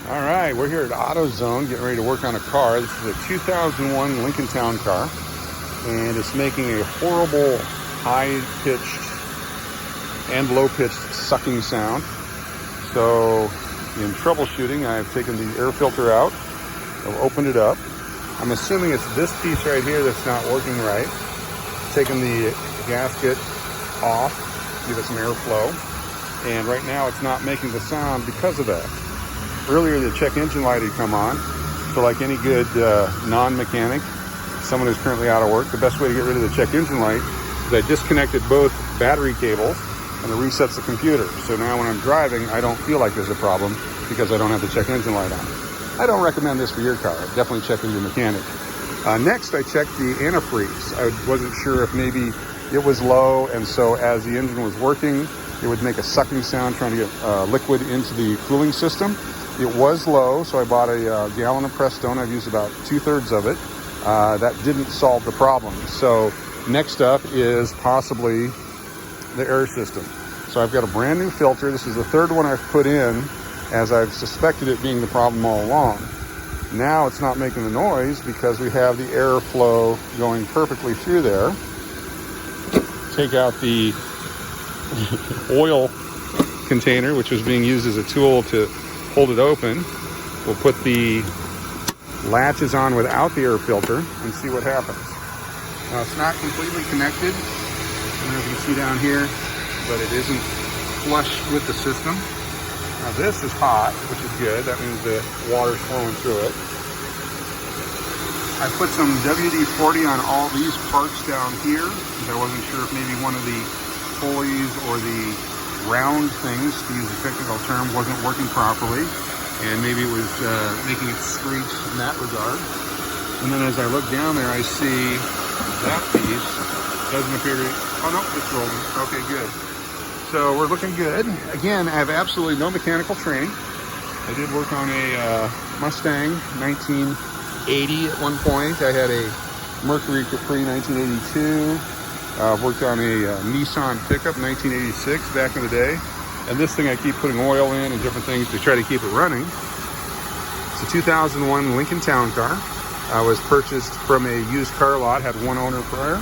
All right, we're here at AutoZone getting ready to work on a car. This is a 2001 Lincoln Town car, and it's making a horrible high-pitched and low-pitched sucking sound. So in troubleshooting, I've taken the air filter out. I've opened it up. I'm assuming it's this piece right here that's not working right. Taken the gasket off, give it some airflow, and right now it's not making the sound because of that. Earlier, the check engine light had come on. So like any good non-mechanic, someone who's currently out of work, the best way to get rid of the check engine light is I disconnected both battery cables and it resets the computer. So now when I'm driving, I don't feel like there's a problem because I don't have the check engine light on. I don't recommend this for your car. Definitely check with your mechanic. Next, I checked the antifreeze. I wasn't sure if maybe it was low, and so as the engine was working, it would make a sucking sound trying to get liquid into the cooling system. It was low, so I bought a gallon of Prestone. I've used about 2/3 of it. That didn't solve the problem. So next up is possibly the air system. So I've got a brand new filter. This is the third one I've put in, as I've suspected it being the problem all along. Now it's not making the noise because we have the airflow going perfectly through there. Take out the oil container, which was being used as a tool to hold it open. We'll put the latches on without the air filter and see what happens. Now it's not completely connected, as you can see down here, but it isn't flush with the system. Now this is hot, which is good. That means the water's flowing through it. I put some WD-40 on all these parts down here because I wasn't sure if maybe one of the pulleys or the round things, to use a technical term, wasn't working properly, and maybe it was making it screech in that regard. And then as I look down there, I see that piece doesn't appear to, oh no, it's rolling. Okay, good. So we're looking good. Again, I have absolutely no mechanical training. I did work on a Mustang 1980 at one point. I had a Mercury Capri 1982. I've worked on a Nissan pickup 1986 back in the day. And this thing I keep putting oil in and different things to try to keep it running. It's a 2001 Lincoln Town car. Was purchased from a used car lot, had one owner prior.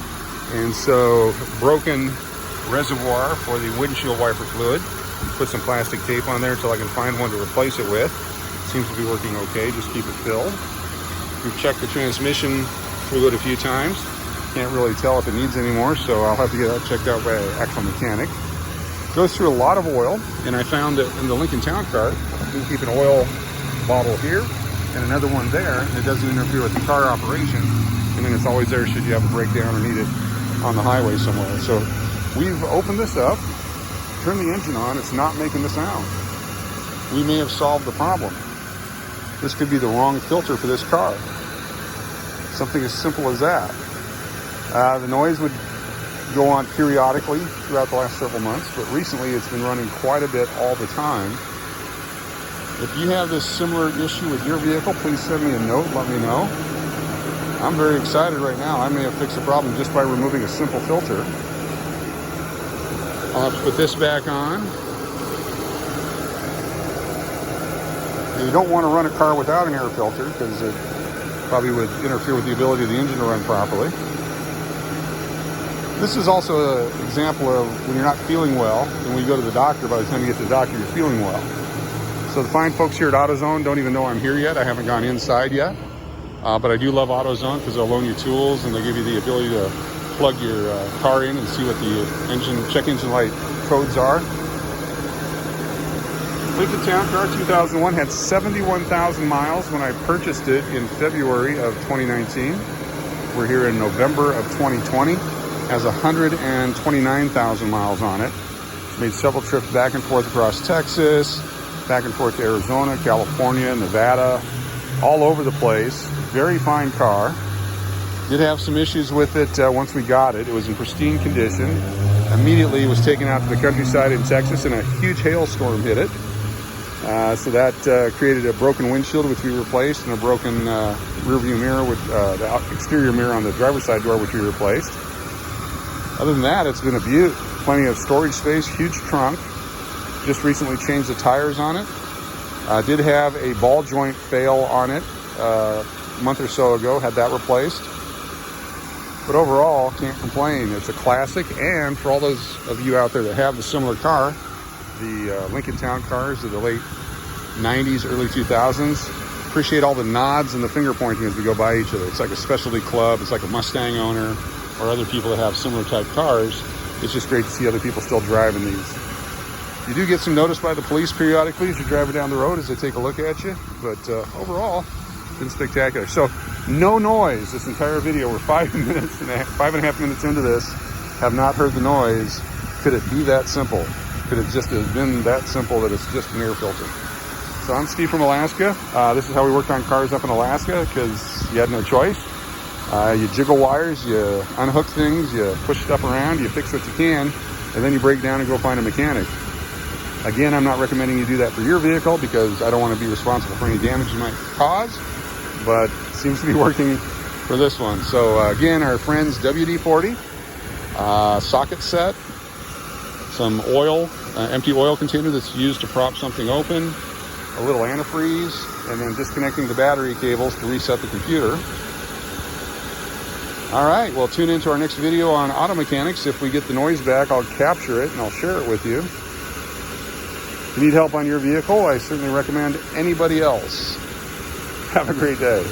And so broken reservoir for the windshield wiper fluid. Put some plastic tape on there until I can find one to replace it with. Seems to be working okay, just keep it filled. We've checked the transmission fluid a few times. Can't really tell if it needs any more, so I'll have to get that checked out by an actual mechanic. Goes through a lot of oil, and I found that in the Lincoln Town car, you can keep an oil bottle here and another one there, and it doesn't interfere with the car operation, and then it's always there should you have a breakdown or need it on the highway somewhere. So we've opened this up, turned the engine on, it's not making the sound. We may have solved the problem. This could be the wrong filter for this car. Something as simple as that. The noise would go on periodically throughout the last several months, but recently it's been running quite a bit all the time. If you have this similar issue with your vehicle, please send me a note, let me know. I'm very excited right now. I may have fixed the problem just by removing a simple filter. I'll have to put this back on. You don't want to run a car without an air filter because it probably would interfere with the ability of the engine to run properly. This is also an example of when you're not feeling well, and when you go to the doctor, by the time you get to the doctor, you're feeling well. So the fine folks here at AutoZone don't even know I'm here yet. I haven't gone inside yet. But I do love AutoZone because they'll loan you tools and they give you the ability to plug your car in and see what the check engine light codes are. Lincoln Town car 2001 had 71,000 miles when I purchased it in February of 2019. We're here in November of 2020. Has 129,000 miles on it. Made several trips back and forth across Texas, back and forth to Arizona, California, Nevada, all over the place. Very fine car. Did have some issues with it once we got it. It was in pristine condition. Immediately was taken out to the countryside in Texas and a huge hailstorm hit it. So that created a broken windshield, which we replaced, and a broken rear view mirror, with the exterior mirror on the driver's side door, which we replaced. Other than that, it's been a beaut. Plenty of storage space, huge trunk. Just recently changed the tires on it. Did have a ball joint fail on it a month or so ago, had that replaced. But overall, can't complain. It's a classic, and for all those of you out there that have the similar car, the Lincoln Town cars of the late 90s, early 2000s, appreciate all the nods and the finger pointing as we go by each other. It's like a specialty club. It's like a Mustang owner or other people that have similar type cars. It's just great to see other people still driving these. You do get some notice by the police periodically as you're driving down the road as they take a look at you, but overall, it's been spectacular. So no noise this entire video. We're 5.5 minutes into this, have not heard the noise. Could it be that simple? Could it just have been that simple that it's just an air filter? So I'm Steve from Alaska. This is how we worked on cars up in Alaska because you had no choice. You jiggle wires, you unhook things, you push stuff around, you fix what you can, and then you break down and go find a mechanic. Again, I'm not recommending you do that for your vehicle because I don't want to be responsible for any damage you might cause, but it seems to be working for this one. So again, our friend's WD-40, socket set, some oil, empty oil container that's used to prop something open, a little antifreeze, and then disconnecting the battery cables to reset the computer. All right, well, tune into our next video on auto mechanics. If we get the noise back, I'll capture it and I'll share it with you. If you need help on your vehicle, I certainly recommend anybody else. Have a great day.